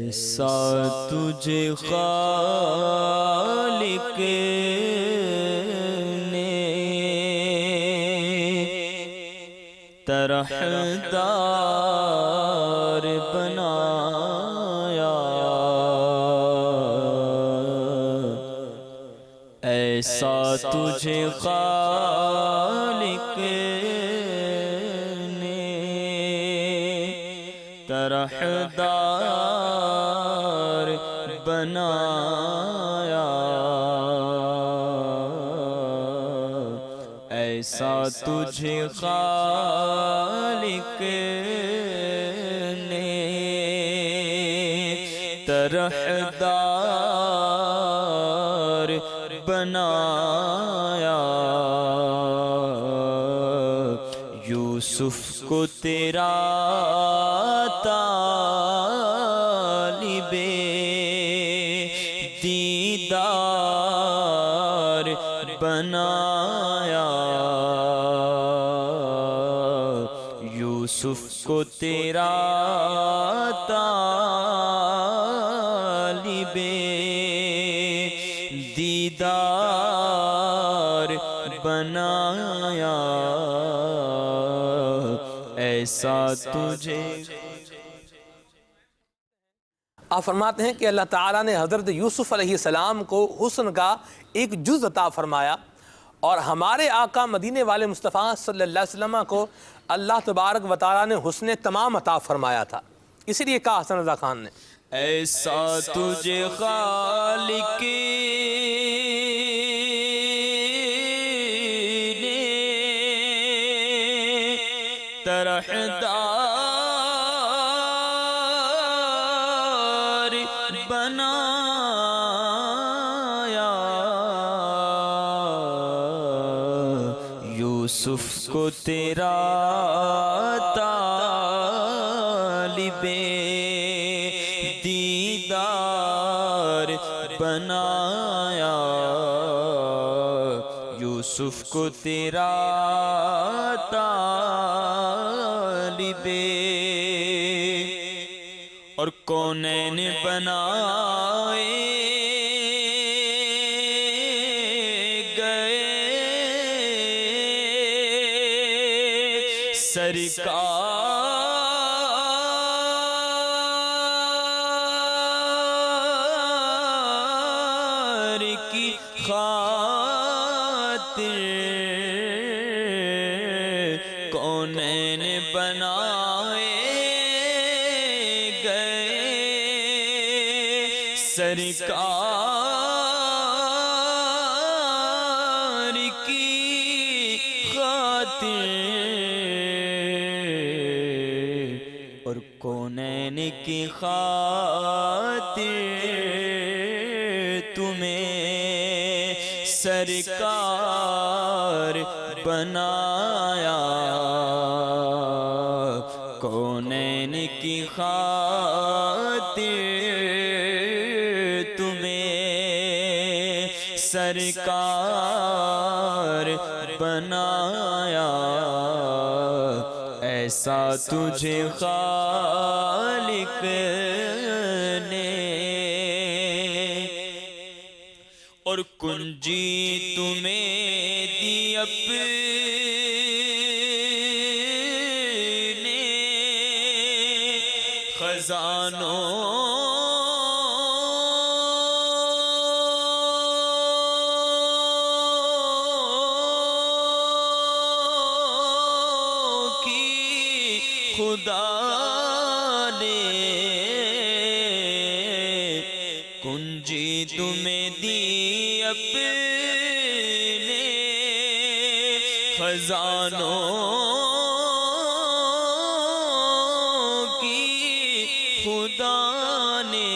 ایسا تجھے خالق نے طرحدار بنایا، ایسا تجھے خالق نے طرحدار بنایا، ایسا تجھے خالق نے طرحدار بنایا، یوسف کو تیرا طالب دیدار بنایا، یوسف کو تیرا طالب دیدار بنایا، ایسا تجھے۔ آپ فرماتے ہیں کہ اللہ تعالیٰ نے حضرت یوسف علیہ السلام کو حسن کا ایک جز عطا فرمایا، اور ہمارے آقا مدینے والے مصطفیٰ صلی اللہ علیہ وسلم کو اللہ تبارک و تعالیٰ نے حسن تمام عطا فرمایا تھا۔ اسی لیے کہا حسن رضا خان نے، ایسا تجھے خالق نے طرحدار بنایا، یوسف کو تیرا طالب دیدار بنایا، یوسف کو تیرا طالب اور کونین بنائے گئے سرکار کی خاطر، کونین بنائے گئے سرکار کی خاطر، اور کونین کی خاطر تمہیں سرکار بنایا، کونین کی خاطر تمہیں سرکار بنایا، ایسا تجھے خالق نے اور کنجی تمہیں دی اپنے خزانوں خدا نے، کنجی تمہیں دی اپنے خزانوں کی خدا نے،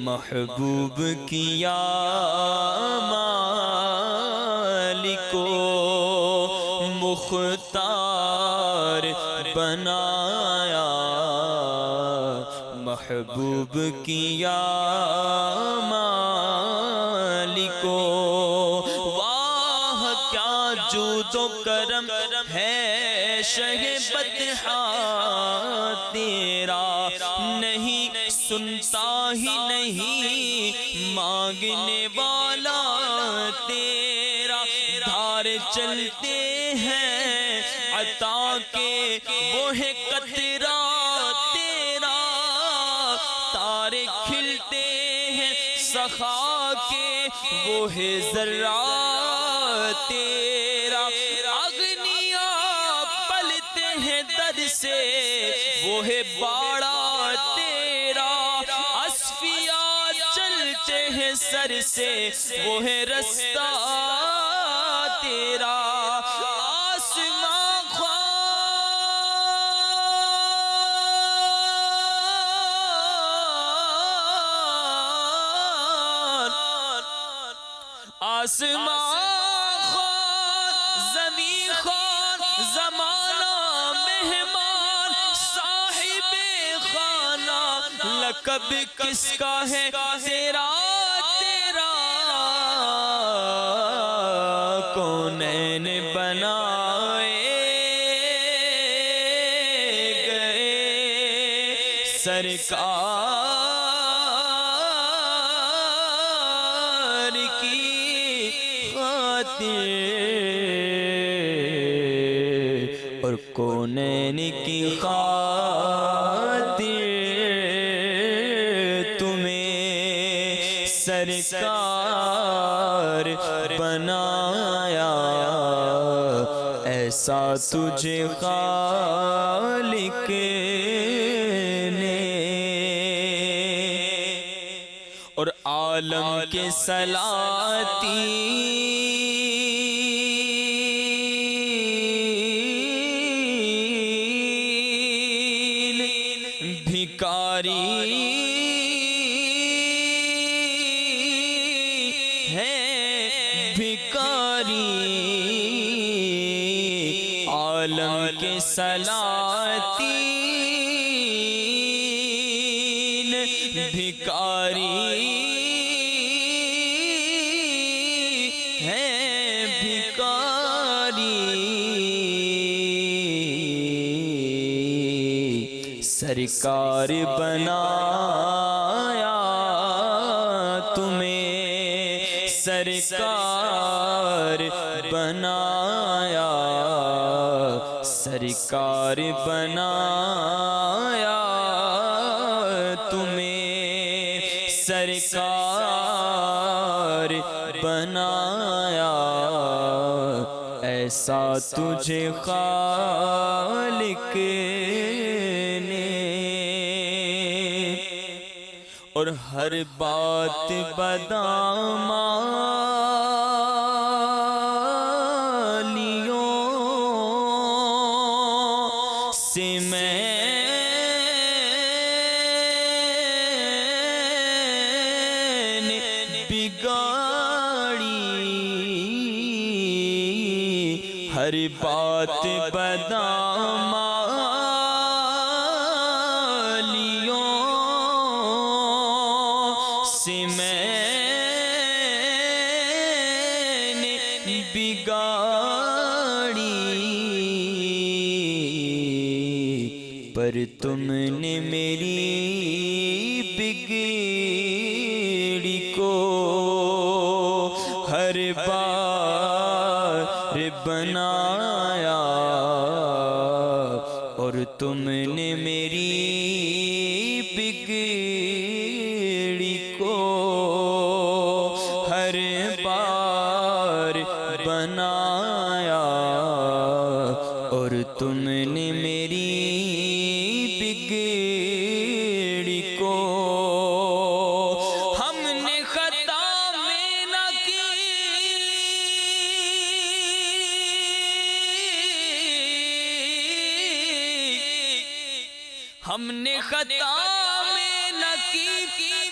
محبوب کیا مالکو مختار بنایا، محبوب کیا مالکو، واہ کیا جود و کرم ہے شہ بطحاء تیرا نہیں سنتا ہی نہیں مانگنے والا تیرا دھار چلتے ہیں عطا کے وہ ہے قطرہ تیرا تارے کھلتے ہیں سخا کے وہ ہے ذرہ تیرا اغنیا پلتے ہیں در سے وہ ہے باڑا تیرا اصفیاء چلتے ہیں سر سے وہ ہے رستہ تیرا آسمان آسمان خوان زمین خوان زمانہ مہمان صاحب خانہ لقب کس کا ہے تیرا تیرا کونین بنائے گئے سرکار اور کونین کی خاطر تمہیں سرکار بنایا ایسا تجھے خالق نے اور عالم کے سلاطین بھکاری ہے بھکاری عالم کے سلاطین بھکاری ہے بھکاری سرکار بنایا تمہیں سرکار بنایا سرکار بنایا تمہیں سرکار بنایا ایسا تجھے خالق نے اور ہر بات بدامالیوں سے میں نے بگاڑی ہر بات بدامالیوں سے میں نے بگاڑی پر تم نے میری بگڑی کو ہر بار بنایا اور تم نے میری بگڑی کو ہر بار بنایا اور تم نے میری بگڑی کو ہم نے خطا میں نہ کی ہم نے خطا میں نہ کی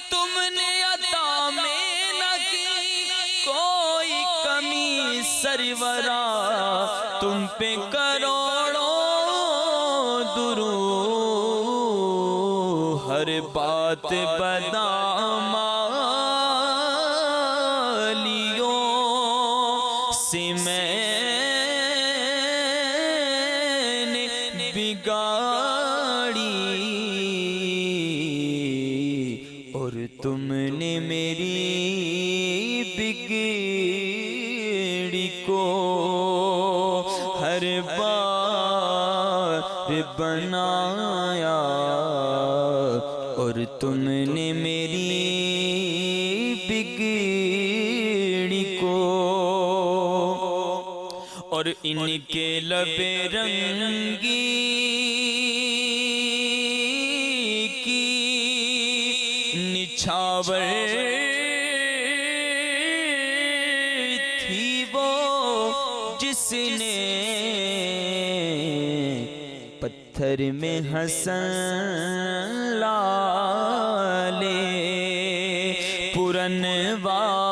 تم نے عطا میں نہ کی کوئی کمی سرورا تم پہ کروڑوں درود ہر بات بدامالیوں سے میں نے بگاڑی تم نے میری بگڑی کو ہر بار بنایا، اور تم نے میری بگڑی کو، اور ان کے لب رنگی کی نچھاور تھی وہ جس نے پتھر میں حسن لالے پرنوار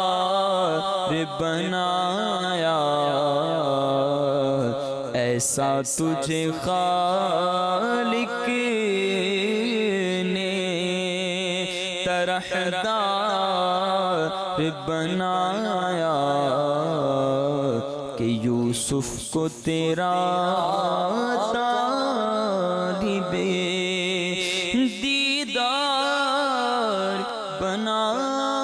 بنایا، ایسا تجھے خالق نے طرحدار بنایا، کہ یوسف کو تیرا طالب دیدار بنایا۔